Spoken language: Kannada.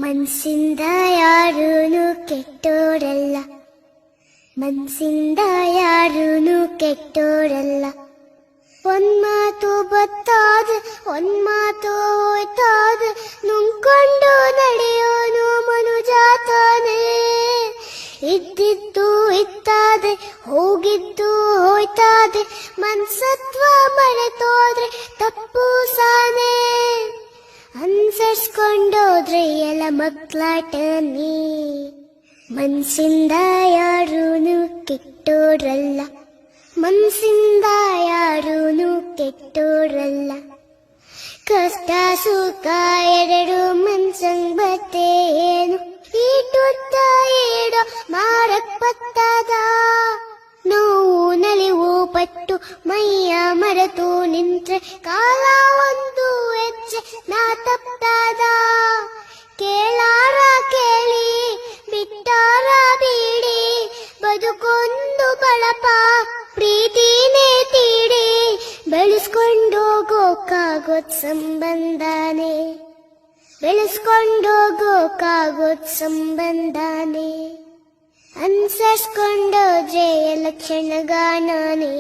ಮನ್ಸಿಂದ ಯಾರೂನು ಕೆಟ್ಟೋರಲ್ಲ, ಮನ್ಸಿಂದ ಯಾರೂನು ಕೆಟ್ಟೋರಲ್ಲ. ಒಂದ್ಮಾತು ಬತ್ತಾದ ಒಂದ್ಮಾತು ಹೋಯ್ತಾದ ನುಂಗ್ಕೊಂಡು ನಡೆಯೋನು ಮನುಜಾತಾನೆ. ಇದ್ದಿದ್ದು ಇತ್ತಾದೆ ಹೋಗಿದ್ದು ಹೋಯ್ತಾದೆ, ಮನ್ಸತ್ವ ಮರೆತೋದ್ರೆ ತಪ್ಪು ಸಾನೆ. ಅನ್ಸರ್ಸ್ಕೊಂಡೋದ್ರೆ ಎಲ್ಲ ಮಕ್ಳಾಟನೇ. ಮನ್ಸಿಂದ ಯಾರೂನು ಕೆಟ್ಟೋರಲ್ಲ, ಮನ್ಸಿಂದ ಯಾರೂನು ಕೆಟ್ಟೋರಲ್ಲ. ಕಷ್ಟ ಸುಖ ಎರಡು ಮನ್ಸಂಗ್ ಬರ್ತೇನು, ಈಟುತ್ತ ಏಡೋ ಮಾರಕ್ ಪತ್ತದ. ನೋವು ನಲಿವು ಪಟ್ಟು ಮೈಯ ಮರೆತು ನಿಂತ್ರೆ ಕಾಲ ಒಂದು ಹೆಜ್ಜೆ ನಾ ತಪ್ಪಾದ. ಕೇಳಾರ ಕೇಳಿ ಬಿಟ್ಟಾರ ಬೀಡಿ, ಬದುಕೊಂದು ಬಳಪ ಪ್ರೀತಿನೇ ತೀಡಿ. ಬೆಳೆಸ್ಕೊಂಡೋಗೋಕ್ಕಾಗೋದ್ ಸಂಬಂಧನೇ, ಬೆಳೆಸ್ಕೊಂಡೋಗೋಕ್ಕಾಗೋದ್ ಸಂಬಂಧನೇ. ಅನ್ಸರ್ಸ್ಕೊಂಡೋದ್ರೆ ಎಲ್ಲ ಕ್ಷಣಗಾನನೇ.